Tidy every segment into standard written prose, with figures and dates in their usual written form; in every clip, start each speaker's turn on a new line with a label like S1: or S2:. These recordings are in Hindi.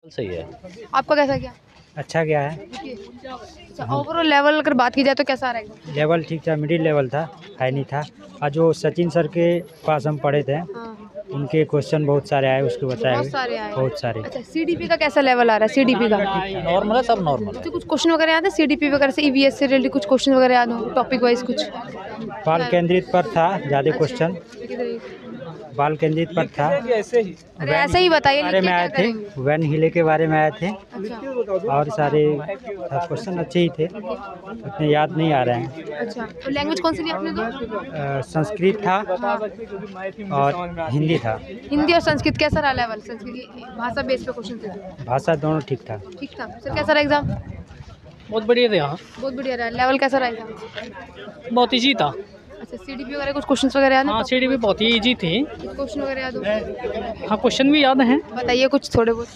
S1: सही है।
S2: आपका कैसा गया?
S3: अच्छा गया है।
S2: अच्छा, ओवरऑल लेवल अगर बात की जाए तो कैसा रहेगा?
S3: लेवल ठीक था, मिडिल लेवल था, हाई नहीं था। और जो सचिन सर के पास हम पढ़े थे,
S2: हाँ,
S3: उनके क्वेश्चन बहुत सारे आए, उसको बताए
S2: बहुत
S3: हुए
S2: सारे आए।
S3: बहुत सारे।
S2: अच्छा, सीडीपी का कैसा लेवल आ रहा है? सीडीपी का
S1: नॉर्मल है, सब नॉर्मल है।
S2: तो कुछ क्वेश्चन वगैरह याद है सीडीपी वगैरह से, ईवीएस से रिलेटेड कुछ क्वेश्चन वगैरह याद हो टॉपिक वाइज कुछ?
S3: बाल केंद्रित पर था ज़्यादा क्वेश्चन,
S2: अच्छा,
S3: बाल केंद्रित पर था।
S2: अरे ऐसे ही बताइए,
S3: बारे
S2: लिख
S3: में
S2: के
S3: आए
S2: क्या
S3: थे,
S2: करेंगे?
S3: वैन हिले के बारे में आए थे,
S2: अच्छा,
S3: और सारे क्वेश्चन अच्छे ही थे, उतने याद नहीं आ रहे हैं।
S2: अच्छा, तो लैंग्वेज कौन सी ली आपने दो?
S3: संस्कृत था और हिंदी था।
S2: हिंदी और संस्कृत कैसा रहा लेवल? संस्कृत की भाषा बेस पे क्वेश्चन थे,
S3: भाषा दोनों ठीक था।
S2: ठीक था। सर कैसा रहा एग्जाम?
S4: बहुत बढ़िया रहा।
S2: बहुत बढ़िया रहा। लेवल कैसा रहा एग्जाम?
S4: बहुत इजी था।
S2: अच्छा, सीडीपी वगैरह कुछ क्वेश्चंस वगैरह याद है?
S4: हाँ, सीडी भी बहुत ही इजी थी।
S2: क्वेश्चन वगैरह याद हो?
S4: हाँ, क्वेश्चन भी याद हैं।
S2: बताइए कुछ थोड़े बहुत।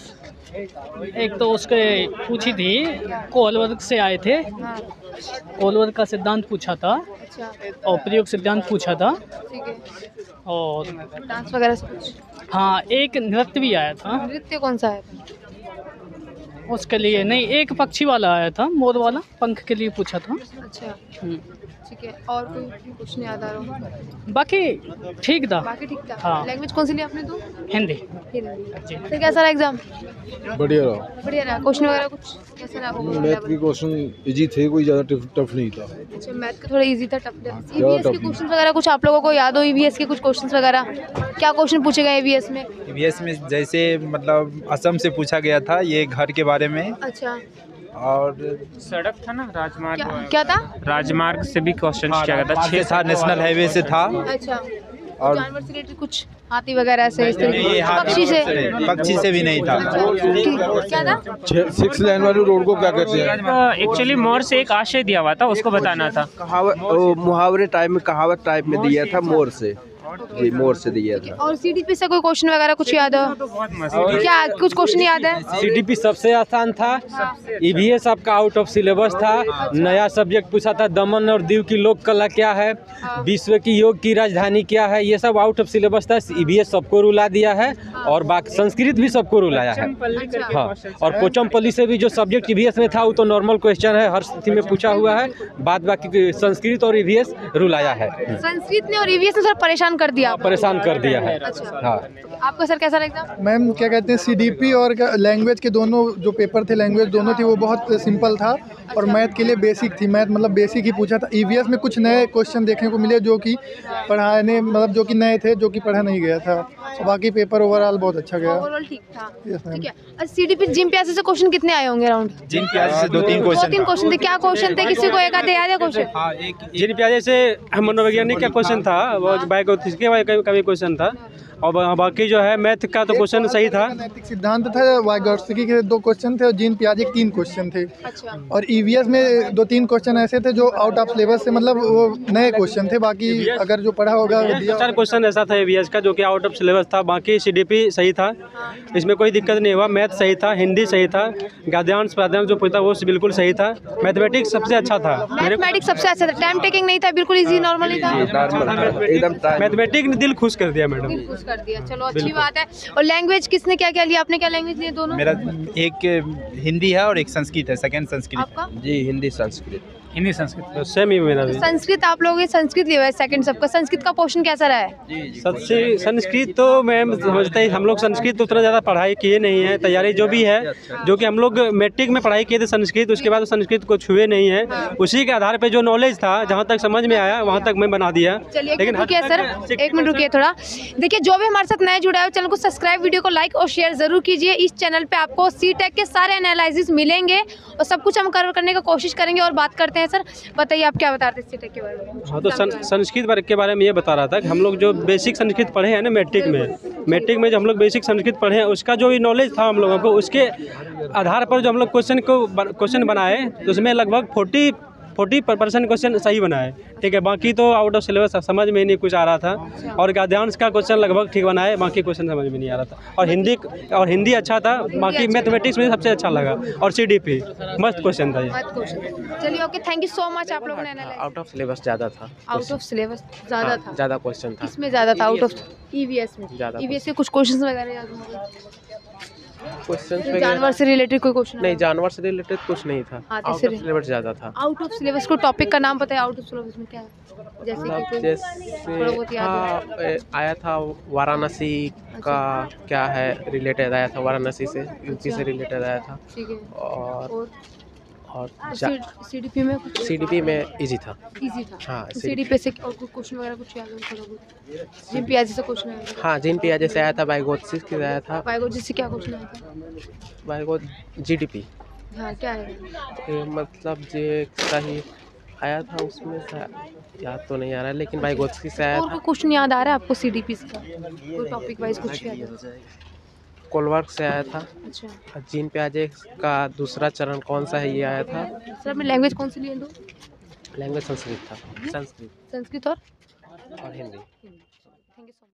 S4: एक तो उसके पूछी थी, कोहलवर्ग से आए थे।
S2: हाँ,
S4: कोहलवर्ग का सिद्धांत पूछा था
S2: अच्छा,
S4: और प्रयोग सिद्धांत पूछा था।
S2: ठीक है।
S4: और
S2: डांस वगैरह से कुछ?
S4: हाँ, एक नृत्य भी आया था।
S2: नृत्य कौन सा है?
S4: उसके लिए नहीं, एक पक्षी वाला आया था, मोर वाला, पंख के लिए पूछा था।
S2: अच्छा,
S4: हम्म।
S2: ठीक है। और कोई कुछ नहीं याद आ रहा?
S4: बाकी ठीक था।
S2: बाकी ठीक था।
S4: हाँ।
S2: लैंग्वेज कौन सी ली आपने दो?
S4: हिंदी।
S2: हिंदी। फिर कैसा रहा एग्जाम?
S5: बढ़िया रहा।
S2: बढ़िया रहा। क्वेश्चन वगैरह कुछ कैसा रहा? overall
S5: math
S2: level?
S5: के क्वेश्चन इजी थे, कोई ज़्यादा टफ नहीं था।
S2: अच्छा, मैथ का थोड़ा इजी था, टफ था। ईवीएस के क्वेश्चन वगैरह कुछ आप लोगों को याद हो? ईवीएस के कुछ क्वेश्चंस वगैरह क्या क्वेश्चन पूछे गए ईवीएस में?
S6: ईवीएस में जैसे मतलब असम से पूछा गया था ये घर के बारे में,
S2: अच्छा,
S6: और
S7: सड़क था ना, राजमार्ग।
S2: क्या था?
S7: राजमार्ग से भी क्वेश्चन किया गया था।
S6: छः था, नेशनल हाईवे से था।
S2: अच्छा,
S6: और
S2: जानवर से रिलेटेड कुछ, हाथी वगैरह से, इस तरीके
S6: ये हाथी पक्षी से भी नहीं था।
S2: क्या था?
S5: 6 लाइन वाले रोड को क्या कहते हैं?
S7: एक्चुअली मोर से एक आशय दिया हुआ था, उसको बताना था।
S8: कहावत, मुहावरे टाइप में, कहावत टाइप में दिया था, मोर से। जी, मोर से दिया था।
S2: और सीडीपी से कोई क्वेश्चन वगैरह कुछ याद हो? क्या कुछ क्वेश्चन याद है?
S9: सीडीपी सबसे आसान था। ईवीएस आपका आउट ऑफ सिलेबस था। नया सब्जेक्ट पूछा था, दमन और दीव की लोक कला क्या है, विश्व की योग की राजधानी क्या है, ये सब आउट ऑफ सिलेबस था। ईवीएस सबको रुला दिया है, और बाकी संस्कृत भी सबको रुलाया है। हाँ, और पोचमपल्ली से भी जो सब्जेक्ट ईवीएस में था वो तो नॉर्मल क्वेश्चन है, हर स्थिति में पूछा हुआ है। बाद बाकी संस्कृत और ईवीएस रुलाया है।
S2: संस्कृत ने और ईवीएस ने सर परेशान कर दिया,
S9: परेशान कर दिया है। हाँ।
S2: आपका सर कैसा लगता?
S10: मैम क्या कहते हैं, सीडीपी और लैंग्वेज के दोनों जो पेपर थे, लैंग्वेज दोनों थी, वो बहुत सिंपल था। और मैथ के लिए बेसिक थी, मैथ मतलब बेसिक ही पूछा था। ईवीएस में कुछ नए क्वेश्चन देखने को मिले जो कि पढ़ाने मतलब जो कि नए थे, जो कि पढ़ा नहीं गया था। और बाकी पेपर ओवरऑल बहुत अच्छा गया।
S2: ओवरऑल ठीक था। ठीक है। अच्छा, सीडीपी जिम प्यासे से क्वेश्चन कितने आए होंगे राउंड?
S6: जिन प्याजे से 2-3
S2: क्वेश्चन थे। क्या क्वेश्चन थे? किसी को एक आधे याद है क्वेश्चन?
S6: हाँ, एक
S9: जिन प्याजे से मनोवैज्ञानिक का क्वेश्चन था, वो बायोगतिकी का भी क्वेश्चन था। और बाकी जो है मैथ का तो क्वेश्चन सही था।
S10: नैतिक सिद्धांत था, वाइगॉत्स्की के 2 क्वेश्चन थे, और जीन पियाजे के 3 क्वेश्चन थे।
S2: अच्छा,
S10: और ईवीएस में 2-3 क्वेश्चन ऐसे थे जो आउट ऑफ सिलेबस से, मतलब वो नए क्वेश्चन थे। बाकी अगर जो पढ़ा होगा वो दिया।
S9: 4 क्वेश्चन ऐसा था ईवीएस का जो कि आउट ऑफ सिलेबस था। बाकी सीडीपी सही था, इसमें कोई दिक्कत नहीं हुआ। मैथ सही था, हिंदी सही था, गद्यांश पद्यांश जो पूछा वो बिल्कुल सही था। मैथमेटिक्स सबसे अच्छा था।
S2: मैथमेटिक्स सबसे अच्छा था। टाइम टेकिंग नहीं था, बिल्कुल इजी नॉर्मल ही था।
S8: एकदम
S9: मैथमेटिक्स ने दिल खुश कर दिया मैडम।
S2: खुश कर दिया, चलो अच्छी बात है। और लैंग्वेज किसने क्या क्या लिया? आपने क्या लैंग्वेज लिए दोनों?
S6: मेरा एक हिंदी है और एक संस्कृत है, सेकंड संस्कृत।
S2: आपका?
S8: जी, हिंदी संस्कृत।
S7: हिंदी संस्कृत
S9: तो सेम ही मेरा भी।
S2: संस्कृत आप लोगों ने संस्कृत लिया है सेकंड सबका। संस्कृत का पोर्शन कैसा रहा है?
S9: सबसे संस्कृत तो मैम समझते हैं, हम लोग संस्कृत उतना ज़्यादा पढ़ाई किए नहीं है। तैयारी जो भी है, जो कि हम लोग मैट्रिक में पढ़ाई किए थे संस्कृत, उसके बाद संस्कृत को छुए नहीं है। उसी के आधार पे जो नॉलेज था, जहाँ तक समझ में आया वहाँ तक मैं बना दिया।
S2: चलिए एक मिनट रुकिए सर, एक मिनट रुकिए थोड़ा। देखिए, जो भी हमारे साथ नए जुड़ा है, चैनल को सब्सक्राइब, वीडियो को लाइक और शेयर जरूर कीजिए। इस चैनल पे आपको सीटेक के सारे एनालिसिस मिलेंगे और सब कुछ हम कवर करने का कोशिश करेंगे। और बात करते हैं सर, बताइए आप क्या बता रहे थे सीटेक के बारे में?
S9: हाँ, तो संस्कृत के बारे में ये बता रहा था कि हम लोग जो बेसिक संस्कृत पढ़े हैं ना मैट्रिक में जो हम लोग बेसिक संस्कृत पढ़े हैं, उसका जो भी नॉलेज था हम लोगों को, उसके आधार पर जो हम लोग क्वेश्चन बनाए, तो उसमें लगभग 40% क्वेश्चन सही बनाए। ठीक है, बाकी तो आउट ऑफ सिलेबस समझ में ही नहीं कुछ आ रहा था। और गद्यांश का क्वेश्चन लगभग ठीक बनाए, बाकी क्वेश्चन समझ में नहीं आ रहा था। और हिंदी अच्छा था, बाकी मैथमेटिक्स में सबसे अच्छा लगा। और सीडीपी मस्त क्वेश्चन था ये।
S2: चलिए okay, thank you so much. आप लोगों ने
S8: आउट ऑफ सिलेबस ज़्यादा था।
S2: आउट ऑफ सिलेबस ज़्यादा था,
S8: ज़्यादा क्वेश्चन था।
S2: इसमें ज़्यादा था आउट ऑफ ईवीएस में।
S8: ज़्यादा
S2: ईवीएस के कुछ क्वेश्चंस वगैरह याद होंगे?
S1: क्वेश्चन
S2: जानवर से रिलेटेड कोई क्वेश्चन?
S1: नहीं, जानवर से रिलेटेड कुछ नहीं था,
S2: हाँ,
S1: आउट ऑफ सिलेबस ज़्यादा था।
S2: आउट ऑफ सिलेबस को टॉपिक का नाम पता है? आउट ऑफ सिलेबस में क्या है? जैसे कि
S1: मतलब
S2: कोई
S1: जैसे
S2: थोड़ा बहुत याद है?
S1: आया था वाराणसी का क्या है रिलेटेड आया था, वाराणसी से यूपी से रिलेटेड आया था।
S2: ठीक है।
S1: और
S2: सीडीपी में कुछ?
S1: सीडीपी में इजी था।
S2: इजी था।
S1: हाँ,
S2: सीडीपी से और कोई क्वेश्चन वगैरह कुछ याद हो थोड़ा बहुत? जिन पियाजी से क्वेश्चन आया था?
S1: हाँ, जिन पियाजे से आया था, बाइगोत्सी से आया था।
S2: बायोलॉजी से क्या क्वेश्चन आया था?
S1: बाइगो जीडीपी।
S2: हाँ, क्या है?
S1: मतलब जे सही आया था उसमें याद तो नहीं आ रहा है, लेकिन बाइगोत्सी से आया
S2: और
S1: था।
S2: कोई क्वेश्चन याद आ रहा है आपको सीडीपी से? कोई टॉपिक वाइज कुछ याद है?
S1: कोलवर्क से आया था।
S2: अच्छा।
S1: जीन प्याजे का दूसरा चरण कौन सा है, ये आया था।
S2: सर आपने लैंग्वेज कौन सी लिए? दो
S1: लैंग्वेज संस्कृत था। संस्कृत
S2: संस्कृत और
S1: Hindi.
S2: Thank you so much.